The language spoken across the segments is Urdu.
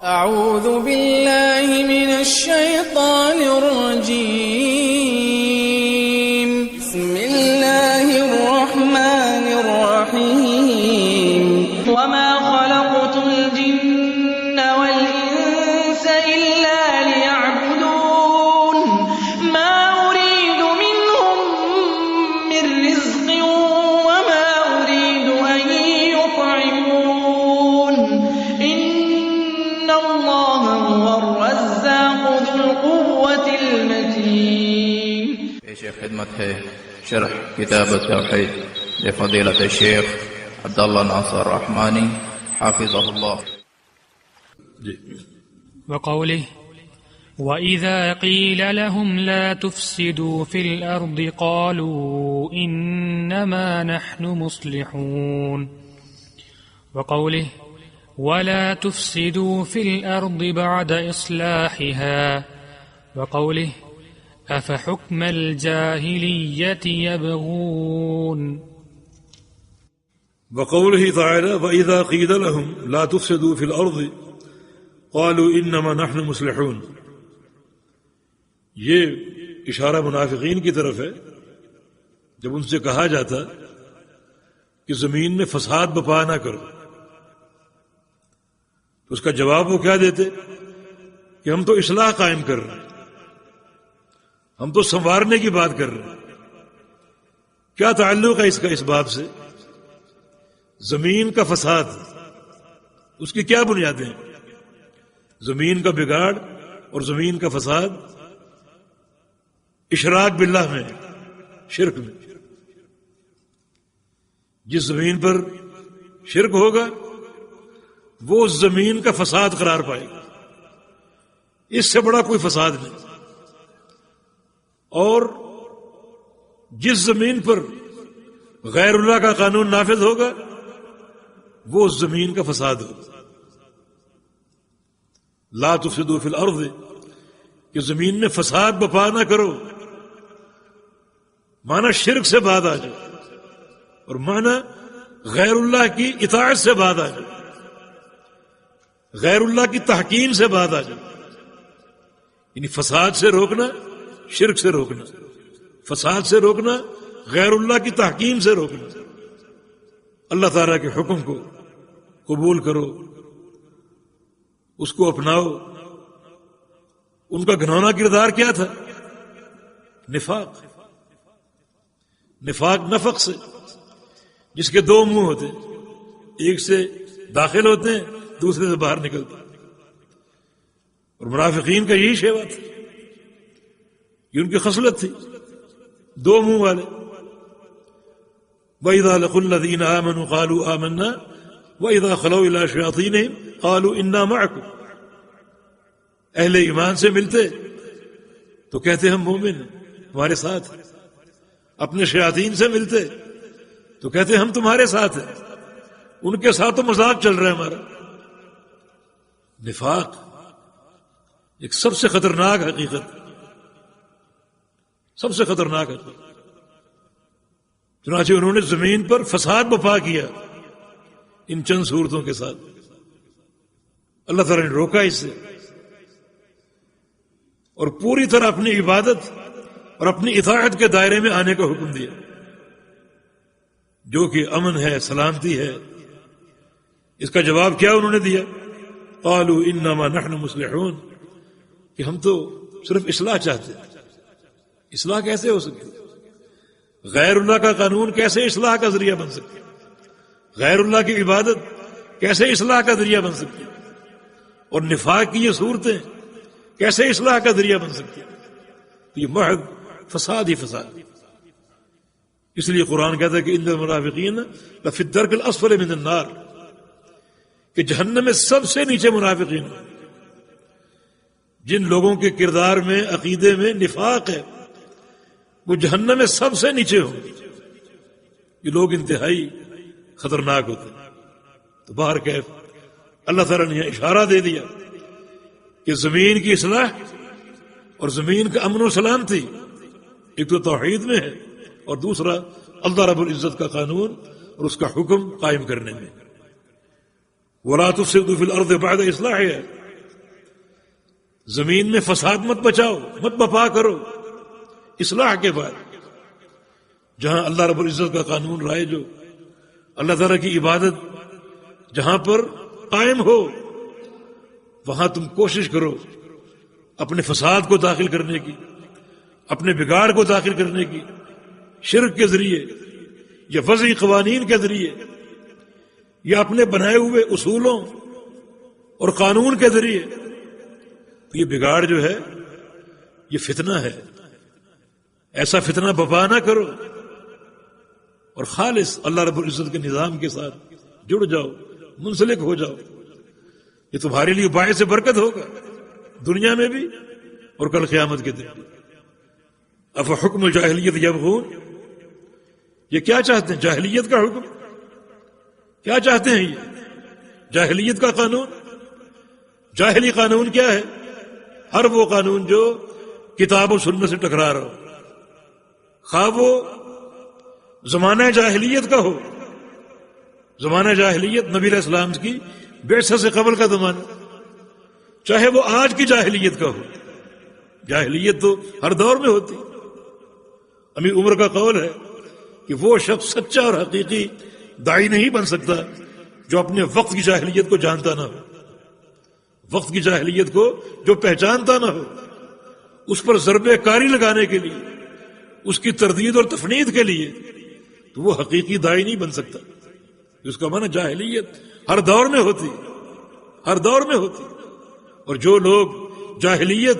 أعوذ بالله من الشيطان الرجيم. بسم الله الرحمن الرحيم. وما خلقت الجن والإنس إلا ليعبدون ما أريد منهم من رزق وما أريد أن يطعمون إن الله هو الرزاق ذو القوة المتين. پیش خدمت ہے شرح کتاب التوحید لفضیلۃ الشیخ عبداللہ ناصر رحمانی حافظہ اللہ. وقوله وَإِذَا قِيلَ لَهُمْ لَا تُفْسِدُوا فِي الْأَرْضِ قَالُوا إِنَّمَا نَحْنُ مُصْلِحُونَ. وقوله وَلَا تُفْسِدُوا فِي الْأَرْضِ بَعْدَ إِصْلَاحِهَا. وقوله أَفَحُكْمَ الْجَاهِلِيَّةِ يَبْغُونَ. وقوله تعالى وإذا قيل لهم لا تفسدوا في الأرض قالوا إنما نحن مصلحون. یہ اشارہ منافقین کی طرف ہے جب ان سے کہا جاتا کہ زمین میں فساد بپا نہ کرو تو اس کا جواب وہ کیا دیتے کہ ہم تو اصلاح قائم کر رہے ہیں، ہم تو سنوارنے کی بات کر رہے ہیں. کیا تعلق ہے اس کا اس بات سے؟ زمین کا فساد اس کی کیا بنیادیں ہیں؟ زمین کا بگاڑ اور زمین کا فساد اشراک باللہ میں، شرک میں. جس زمین پر شرک ہوگا وہ اس زمین کا فساد قرار پائے گا. اس سے بڑا کوئی فساد نہیں. اور جس زمین پر غیر اللہ کا قانون نافذ ہوگا وہ اس زمین کا فساد ہوگا. لا تفسدوا فی الارض کہ زمین میں فساد بپا نہ کرو، معنی شرک سے بعد آ جائے اور معنی غیر اللہ کی اطاعت سے بعد آ جائے، غیر اللہ کی تحکیم سے بعد آ جائے. یعنی فساد سے روکنا، شرک سے روکنا، فساد سے روکنا، غیر اللہ کی تحکیم سے روکنا. اللہ تعالیٰ کے حکم کو قبول کرو، اس کو اپناؤ. ان کا گھنونا کردار کیا تھا؟ نفاق. نفاق نفق سے، جس کے دو منہ ہوتے ہیں، ایک سے داخل ہوتے ہیں دوسرے سے باہر نکلتے ہیں. اور منافقین کا یہی شیوا تھا، یہ ان کی خصلت تھی، دو منہ والے. وَإِذَا لَقُوا الَّذِينَ آمَنُوا قَالُوا آمَنَّا وَإِذَا خَلَوْا إِلَىٰ شَيَاطِينِهِمْ قَالُوا إِنَّا مَعَكُمْ. اہل ایمان سے ملتے تو کہتے ہم مومن ہیں، تمہارے ساتھ ہیں. اپنے شیاطین سے ملتے تو کہتے ہم تمہارے ساتھ ہیں. ان کے ساتھ تو مذاق چل رہا ہے ہمارا. نفاق ایک سب سے خطرناک حقیقت، سب سے خطرناک حقیقت. چنانچہ انہوں نے زمین پر فساد بپا کیا ان چند صورتوں کے ساتھ. اللہ تعالیٰ نے روکا اس سے اور پوری طرح اپنی عبادت اور اپنی اطاعت کے دائرے میں آنے کا حکم دیا، جو کہ امن ہے، سلامتی ہے. اس کا جواب کیا انہوں نے دیا؟ قالوا انما نحن مصلحون کہ ہم تو صرف اصلاح چاہتے ہیں. اصلاح کیسے ہو سکتی؟ غیر اللہ کا قانون کیسے اصلاح کا ذریعہ بن سکتی؟ غیر اللہ کی عبادت کیسے اصلاح کا ذریعہ بن سکتی؟ اور نفاق کی یہ صورتیں کیسے اصلاح کا ذریعہ بن سکتی؟ یہ محض فساد ہی فساد. اس لیے قرآن کہتا ہے کہ ان المنافقین لفی الدرک الاسفل من النار کہ جہنم میں سب سے نیچے منافقین ہیں. جن لوگوں کے کردار میں، عقیدے میں نفاق ہے وہ جہنم میں سب سے نیچے ہوں. یہ لوگ انتہائی خطرناک ہوتے ہیں. تو باہر کیف اللہ تعالیٰ نے اشارہ دے دیا کہ زمین کی اصلاح اور زمین کا امن و سلامتی ایک تو توحید میں ہے اور دوسرا اللہ رب العزت کا قانون اور اس کا حکم قائم کرنے میں. وَلَا تُفْسِدُوا فِي الْأَرْضِ بَعْدَ إِصْلَاحِهَا زمین میں فساد مت بچاؤ، مت بپا کرو، اصلاح کے بعد جہاں اللہ رب العزت کا قانون رائج ہو، اللہ تعالیٰ کی عبادت جہاں پر قائم ہو، وہاں تم کوشش کرو اپنے فساد کو داخل کرنے کی، اپنے بگاڑ کو داخل کرنے کی، شرک کے ذریعے یا وضعی قوانین کے ذریعے یا اپنے بنائے ہوئے اصولوں اور قانون کے ذریعے۔ تو یہ بگاڑ جو ہے یہ فتنہ ہے، ایسا فتنہ بپا نہ کرو اور خالص اللہ رب العزت کے نظام کے ساتھ جڑ جاؤ، منسلک ہو جاؤ، یہ تمہارے لیے باعث برکت ہوگا دنیا میں بھی اور کل قیامت کے دن بھی۔ افحکم الجاہلیت یبغون، یہ کیا چاہتے ہیں؟ جاہلیت کا حکم کیا چاہتے ہیں؟ یہ جاہلیت کا قانون۔ جاہلی قانون کیا ہے؟ ہر وہ قانون جو کتاب و سنت سے ٹکرا رہا ہو، خواہ وہ زمانہ جاہلیت کا ہو، زمانہ جاہلیت نبی علیہ السلام کی بعثت سے قبل کا زمانہ، چاہے وہ آج کی جاہلیت کا ہو۔ جاہلیت تو ہر دور میں ہوتی۔ امیر عمر کا قول ہے کہ وہ شخص سچا اور حقیقی داعی نہیں بن سکتا جو اپنے وقت کی جاہلیت کو جانتا نہ ہو، وقت کی جاہلیت کو جو پہچانتا نہ ہو، اس پر ضرب کاری لگانے کے لیے، اس کی تردید اور تفنید کے لیے، تو وہ حقیقی داعی نہیں بن سکتا۔ اس کا معنی جاہلیت ہر دور میں ہوتی، ہر دور میں ہوتی، اور جو لوگ جاہلیت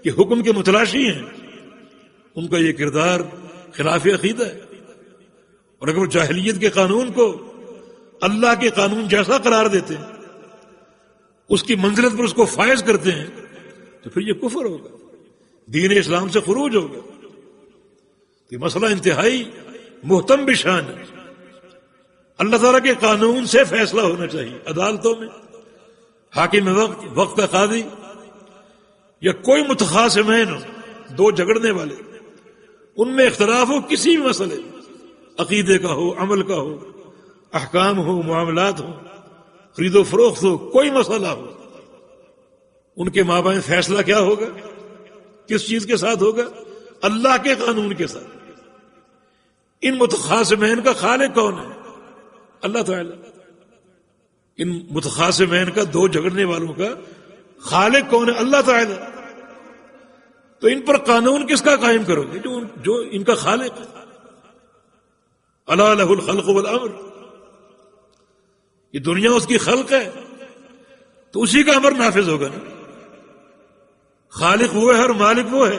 کے حکم کے متلاشی ہیں ان کا یہ کردار خلاف عقیدہ ہے۔ اور اگر وہ جاہلیت کے قانون کو اللہ کے قانون جیسا قرار دیتے ہیں، اس کی منزلت پر اس کو فائز کرتے ہیں، تو پھر یہ کفر ہوگا، دین اسلام سے خروج ہوگا۔ یہ مسئلہ انتہائی محتم بشان ہے۔ اللہ تعالیٰ کے قانون سے فیصلہ ہونا چاہیے عدالتوں میں۔ حاکم وقت کا قاضی یا کوئی متخاصمین ہو، دو جھگڑنے والے، ان میں اختلاف ہو کسی بھی مسئلے، عقیدے کا ہو، عمل کا ہو، احکام ہو، معاملات ہو، خرید و فروخت ہو، کوئی مسئلہ ہو، ان کے مابین فیصلہ کیا ہوگا؟ کس چیز کے ساتھ ہوگا؟ اللہ کے قانون کے ساتھ۔ ان متخاصمین کا خالق کون ہے؟ اللہ تعالی۔ ان متخاصمین کا، دو جھگڑنے والوں کا خالق کون ہے؟ اللہ تعالی۔ تو ان پر قانون کس کا قائم کرو گے؟ جو ان کا خالق ہے۔ الا لہ الخلق والامر، یہ دنیا اس کی خلق ہے تو اسی کا امر نافذ ہوگا نا۔ خالق وہ ہے اور مالک وہ ہے،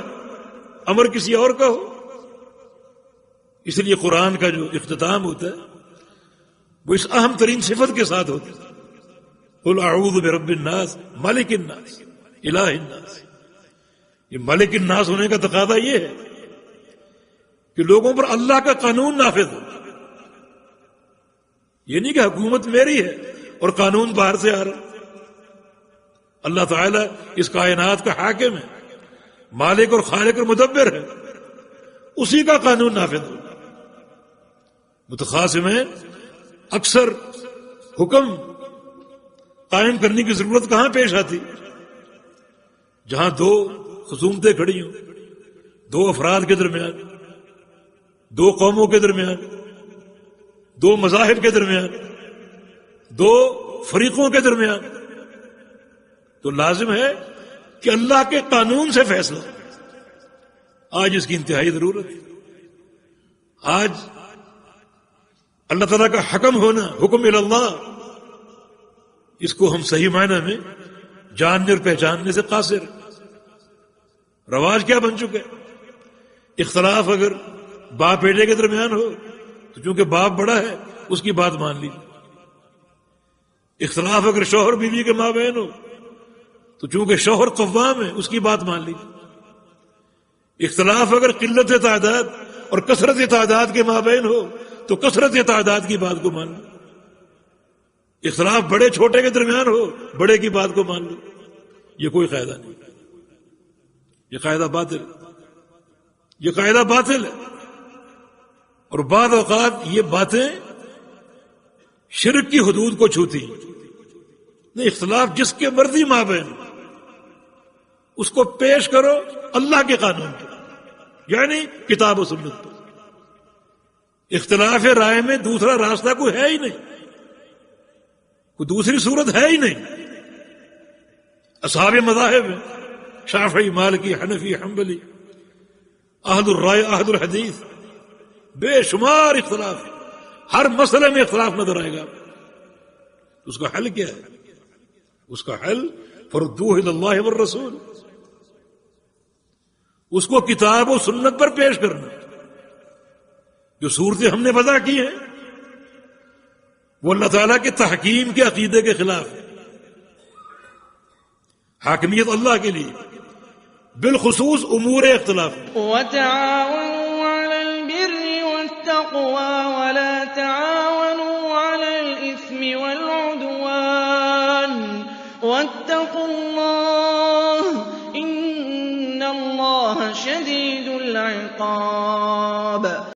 امر کسی اور کا ہو۔ اس لیے قرآن کا جو اختتام ہوتا ہے وہ اس اہم ترین صفت کے ساتھ ہوتا ہے، قل اعوذ برب الناس مالک الناس الہ الناس۔ یہ مالک الناس ہونے کا تقاضا یہ ہے کہ لوگوں پر اللہ کا قانون نافذ ہو۔ یہ نہیں کہ حکومت میری ہے اور قانون باہر سے آ رہا۔ اللہ تعالیٰ اس کائنات کا حاکم ہے، مالک اور خالق اور مدبر ہے، اسی کا قانون نافذ ہو۔ متخاصمین اکثر حکم قائم کرنے کی ضرورت کہاں پیش آتی؟ جہاں دو خصومتیں کھڑی ہوں، دو افراد کے درمیان، دو قوموں کے درمیان، دو مذاہب کے درمیان، دو فریقوں کے درمیان، تو لازم ہے کہ اللہ کے قانون سے فیصلہ۔ آج اس کی انتہائی ضرورت ہے۔ آج اللہ تعالیٰ کا حکم ہونا، حکم اللہ، اس کو ہم صحیح معنی میں جاننے اور پہچاننے سے قاصر۔ رواج کیا بن چکے؟ اختلاف اگر باپ بیٹے کے درمیان ہو تو چونکہ باپ بڑا ہے اس کی بات مان لی۔ اختلاف اگر شوہر بیوی کے مابین ہو تو چونکہ شوہر قوام ہے اس کی بات مان لی۔ اختلاف اگر قلت تعداد اور کثرت تعداد کے مابین ہو تو کثرت تعداد کی بات کو مان لو۔ اختلاف بڑے چھوٹے کے درمیان ہو، بڑے کی بات کو مان لو۔ یہ کوئی قاعدہ نہیں، یہ قاعدہ باطل، یہ قاعدہ باطل ہے۔ اور بعض اوقات یہ باتیں شرک کی حدود کو چھوتی ہیں۔ نہیں، اختلاف جس کے مرضی مابین، اس کو پیش کرو اللہ کے قانون پر، یعنی کتاب و سنت پر۔ اختلاف رائے میں دوسرا راستہ کوئی ہے ہی نہیں، کوئی دوسری صورت ہے ہی نہیں۔ اصحاب مذاہب ہیں، شافعی، مالکی، حنفی، حنبلی، اہل الرائے، اہل الحدیث، بے شمار اختلاف، ہر مسئلے میں اختلاف نظر آئے گا۔ اس کا حل کیا ہے؟ اس کا حل فردوہ الی اللہ والرسول، اس کو کتاب و سنت پر پیش کرنا۔ جو صورتیں ہم نے وضع کی ہیں وہ اللہ تعالیٰ کے تحکیم کے عقیدے کے خلاف ہے۔ حاکمیت اللہ کے لیے، بالخصوص امور اختلاف میں۔ وتعاونوا على البر والتقوى ولا تعاونوا على الإثم والعدوان واتقوا الله إن الله شديد العقاب۔